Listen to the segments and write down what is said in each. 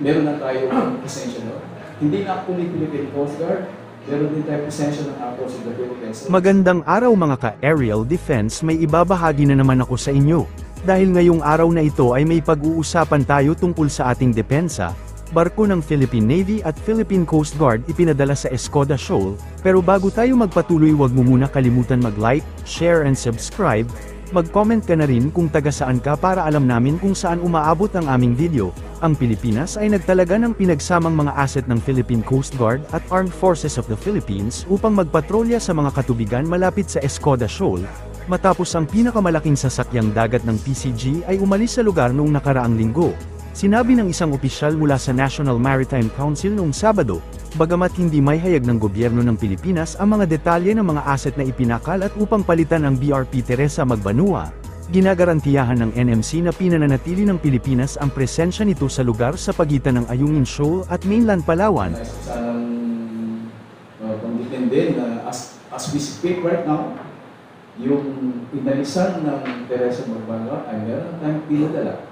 meron na tayo presensya doon. Hindi na actually Philippine Coast Guard, meron din tayo presensya ng Air Force of the Philippines. Magandang araw mga ka-aerial defense, may ibabahagi na naman ako sa inyo. Dahil ngayong araw na ito ay may pag-uusapan tayo tungkol sa ating depensa. Barko ng Philippine Navy at Philippine Coast Guard ipinadala sa Escoda Shoal, pero bago tayo magpatuloy wag mo muna kalimutan mag-like, share and subscribe. Mag-comment ka na rin kung taga saan ka para alam namin kung saan umaabot ang aming video. Ang Pilipinas ay nagtalaga ng pinagsamang mga asset ng Philippine Coast Guard at Armed Forces of the Philippines upang magpatrolya sa mga katubigan malapit sa Escoda Shoal, matapos ang pinakamalaking sasakyang dagat ng PCG ay umalis sa lugar noong nakaraang linggo. Sinabi ng isang opisyal mula sa National Maritime Council noong Sabado, bagamat hindi may hayag ng gobyerno ng Pilipinas ang mga detalye ng mga asset na ipinakal at upang palitan ang BRP Teresa Magbanua, ginagarantiyahan ng NMC na pinananatili ng Pilipinas ang presensya nito sa lugar sa pagitan ng Ayungin Shoal at mainland Palawan. Panggitin din na as we speak right now, yung inalisan ng Teresa Magbanua ay meron tayong pinadala.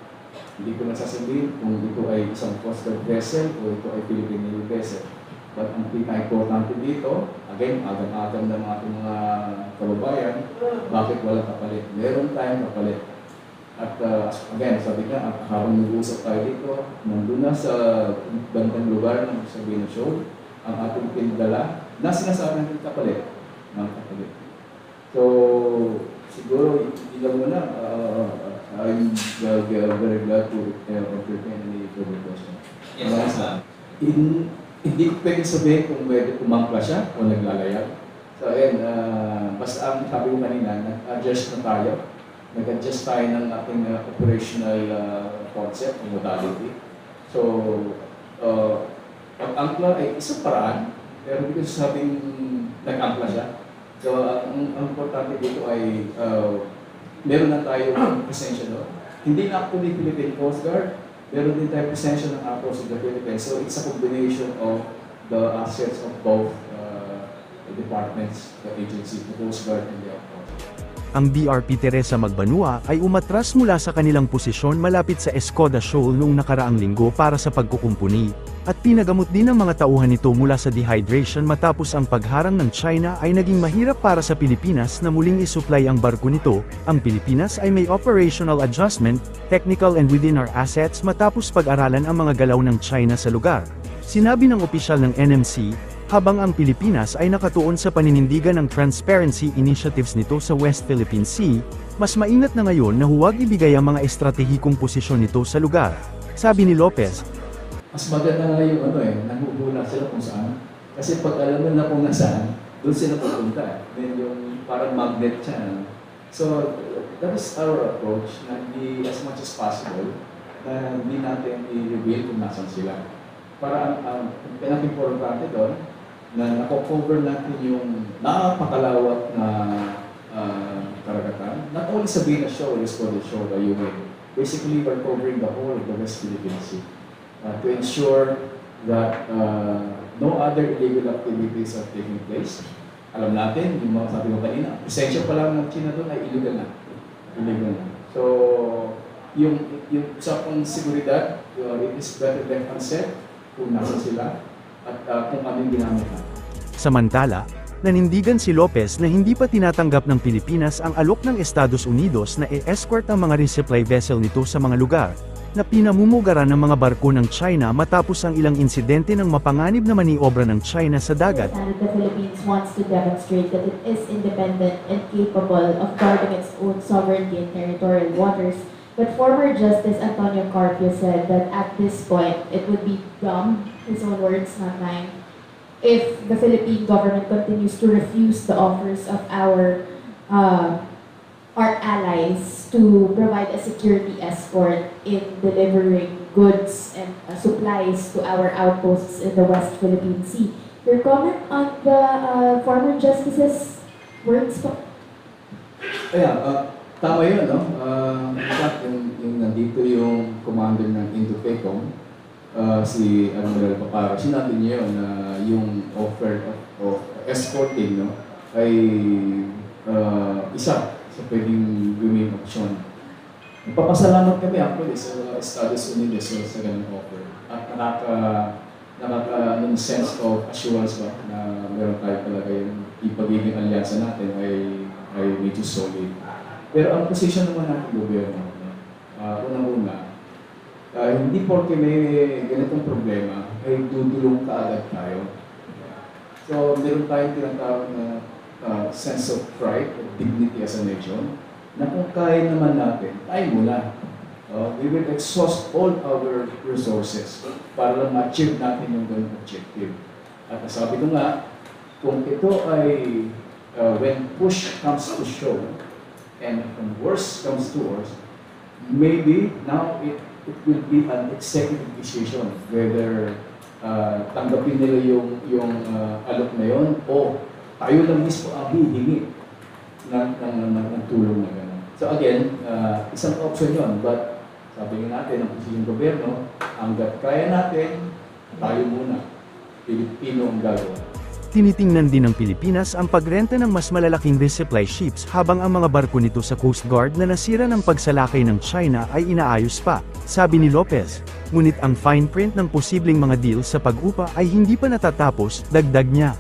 Hindi ko nasasabihin kung ito ay isang Coast Guard vessel o ito ay Philippine Navy vessel. But ang pinaka-importante dito, again, agam-agam ng ating mga kababayan, bakit wala kapalit? Meron tayong kapalit. At again, sabi nga, habang nag-uusap tayo dito, nandun na sa bandang lugar ng Sabina Shoal, ang ating pinadala na sinasabi natin kapalit ng kapalit. So, siguro, ilang mo na, I'm very glad to entertain any further question. Yes, sir. Hindi ko pwede sabihin kung umangkla siya o naglalayag. So, ayun, basta ang sabi ko kanina, nag-adjust na tayo. Nag-adjust tayo ng ating operational concept, modality. So, pag-angkla ay isang paraan, pero hindi ko sabing nag-angkla siya. So, ang importante dito ay meron na tayo presensya doon. Hindi na actually Philippine Coast Guard, meron din tayo presensya ng Air Force of the Philippines. So it's a combination of the assets of both the departments, the agency, the Coast Guard and the Air Force. Ang BRP Teresa Magbanua ay umatras mula sa kanilang posisyon malapit sa Escoda Shoal noong nakaraang linggo para sa pagkukumpuni, at pinagamot din ang mga tauhan nito mula sa dehydration matapos ang pagharang ng China ay naging mahirap para sa Pilipinas na muling isupply ang barko nito. Ang Pilipinas ay may operational adjustment, technical and within our assets matapos pag-aralan ang mga galaw ng China sa lugar. Sinabi ng opisyal ng NMC, habang ang Pilipinas ay nakatuon sa paninindigan ng transparency initiatives nito sa West Philippine Sea, mas maingat na ngayon na huwag ibigay ang mga estratehikong posisyon nito sa lugar. Sabi ni Lopez, mas maganda nga yung nahuhula sila kung saan. Kasi pag alam mo na kung nasaan, doon sila pupunta. Then yung parang magnet siya. So, that is our approach, na hindi as much as possible, na hindi natin i-reveal kung nasaan sila. Para ang pinaka-importante doon, na nako-cover natin yung napakalawak na karagatan. Not only sa Venus Shoal, Escoda Shoal, basically we're covering the whole of the West Philippine Sea to ensure that no other illegal activities are taking place. Alam natin, yung mga sabi ko kanina, presensya pa lang ng China doon ay illegal na. Illegal na. So, yung sa pang seguridad, it is better than unsaid kung nasa sila at kung anong ginamit na. Samantala, nanindigan si Lopez na hindi pa tinatanggap ng Pilipinas ang alok ng Estados Unidos na i-escort ang mga resupply vessel nito sa mga lugar na pinamumugaran ng mga barko ng China matapos ang ilang insidente ng mapanganib na maniobra ng China sa dagat. The Philippines wants to demonstrate that it is independent and capable of guarding its own sovereignty and territorial waters. But former Justice Antonio Carpio said that at this point, it would be dumb, his own words, not mine, if the Philippine government continues to refuse the offers of our allies to provide a security escort in delivering goods and supplies to our outposts in the West Philippine Sea. Your comment on the former Justice's words po? Tama yun, no? In fact, yung nandito yung commander ng Indo-PACOM, si Admiral Paparo, sinabi niya yun na yung offer of escorting, no, ay isa sa pwedeng gawing option. Nagpapasalamat kami actually sa Estados Unidos sa ganung offer. At nakaka sense of assurance ba na meron tayo talaga yung ipagiging alyansa natin ay medyo solid. Pero ang position naman natin gobyerno, unang-una, hindi porke may ganitong problema, ay dudulong kaagad tayo. So, meron tayong tinatawag na sense of pride, of dignity as a nation, na kung kaya naman natin, tayo muna. We will exhaust all our resources para lang ma-achieve natin yung ganung objective. At sabi ko nga, kung ito ay when push comes to shove, and when worse comes to worse, maybe now it will be an executive decision whether tanggapin nila yung alok na yon o tayo lang mismo ang hihingi ng tulong na gano'n. So again, isang option yon, but sabi nga natin, ang posisyon ng gobyerno, hanggat kaya natin, tayo muna. Pilipino ang gagawa. Tinitingnan din ng Pilipinas ang pagrenta ng mas malalaking resupply ships habang ang mga barko nito sa Coast Guard na nasira ng pagsalakay ng China ay inaayos pa, sabi ni Lopez. Ngunit ang fine print ng posibleng mga deal sa pag-upa ay hindi pa natatapos, dagdag niya.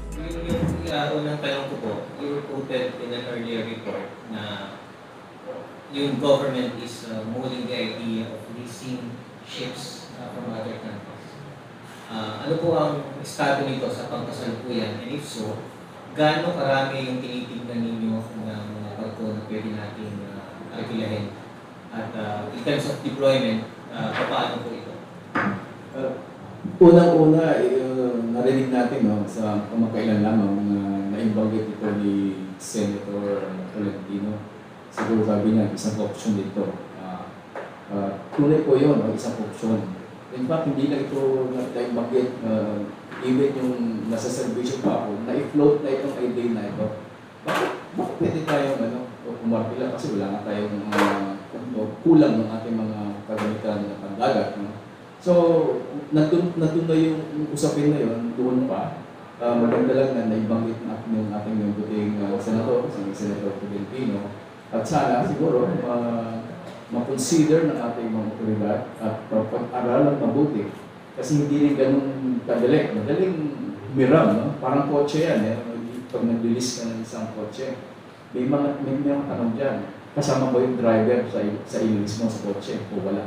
Yung unang tanong ko po, you quoted in an earlier report na yung government is mulling the idea of leasing ships from other countries. Ano po ang estado nito sa pangkasalukuyan? And if so, gaano karami yung tinitignan ninyo ng mga barko na pwede natin alkilahin? At in terms of deployment, paano po ito? Unang-una, narinig natin sa kamakailan lamang na naimbanggit ito ni Senator Tolentino. Siguro sabi niya, isang option dito. Tunay po yun, isang option. In fact, hindi na ito naimbanggit. Even yung nasa servisyo pa ako, na-float na itong idea na ito. Bakit pwede tayong umarpila kasi wala nga tayong kulang ng ating mga kagamitan na pandagat. So, nandun na yung usapin na yun, doon pa. Maganda lang na naibanggit natin yung ating buting senator, si Senator Tolentino. At sana siguro, ma-consider ng ating mga otoridad at pag-aralan mabuti. Kasi hindi rin ganun kadali. Madaling humiram, no? Parang kotse yan. Pag nag-release ka ng isang kotse, may mga tanong dyan. Kasama ba yung driver sa ilis mo sa kotse o wala?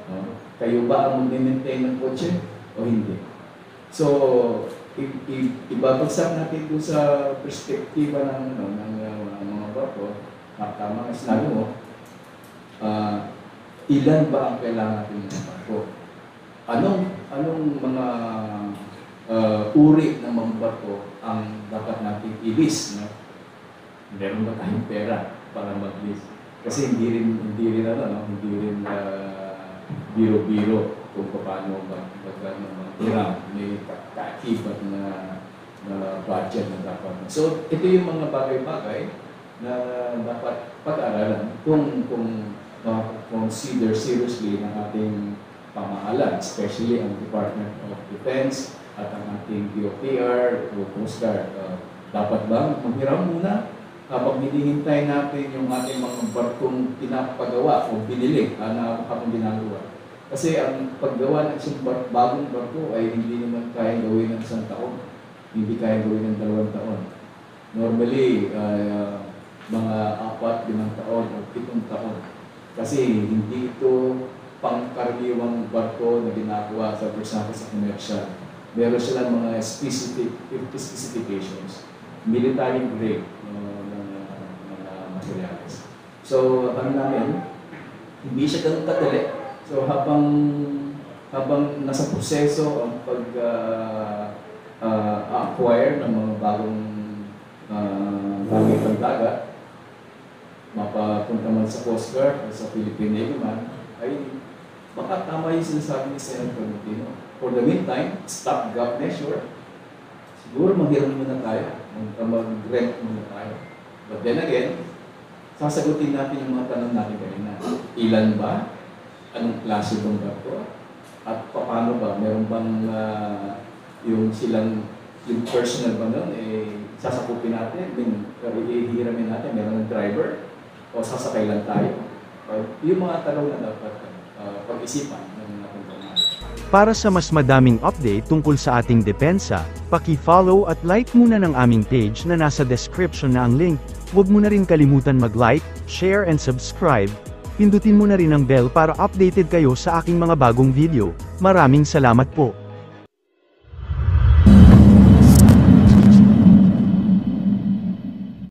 No? Kayo ba ang mag-maintain ng kotse o hindi? So, ibabagsak natin doon sa perspektiva ng mga barko. Tama nga sinabi mo, ilan ba ang kailangan natin ng barko? Anong mga uri ng mga barko ang dapat natin i-lease? No? Meron ba tayong pera para mag-lease? Kasi hindi rin biro-biro kung paano mag-tira. May kaakibat na budget na dapat. So, ito yung mga bagay-bagay na dapat pag-aralan kung consider seriously ng ating pamahalaan, especially ang Department of Defense at ang ating DOTR o Coast Guard. Dapat ba maghiram muna habang hinihintay natin yung ating mga barkong pinapagawa o binili na habang ginagawa? Kasi ang paggawa ng isang bagong barko ay hindi naman kaya gawin ng isang taon, hindi kaya gawin ng 2 taon. Normally, mga 4, 5 taon o 7 taon. Kasi hindi ito pangkaraniwang barko na ginagawa sa example sa commercial. Meron silang mga specifications, military grade ng materials. So, namin, hindi siya ganun kadali. So, habang nasa proseso ang pag-acquire ng mga bagong gamit ng dagat, mapapunta man sa Coast Guard o sa Philippine Navy man, ay baka tama yung sinasabi ni Senator Tolentino. For the meantime, stopgap measure, siguro maghiram muna tayo, mag-rent muna tayo. But then again, sasagutin natin yung mga tanong natin kanina. Ilan ba? Anong klase bang barko? At paano ba? Meron bang yung personal ba nun, sasakupin natin, hihiramin natin, meron ng driver, o sasakay lang tayo. Yung mga tanong na dapat pag-isipan ng napuntahan. Para sa mas madaming update tungkol sa ating depensa, paki-follow at like muna ng aming page na nasa description na ang link. Huwag mo na rin kalimutan mag-like, share and subscribe. Pindutin mo na rin ang bell para updated kayo sa aking mga bagong video. Maraming salamat po.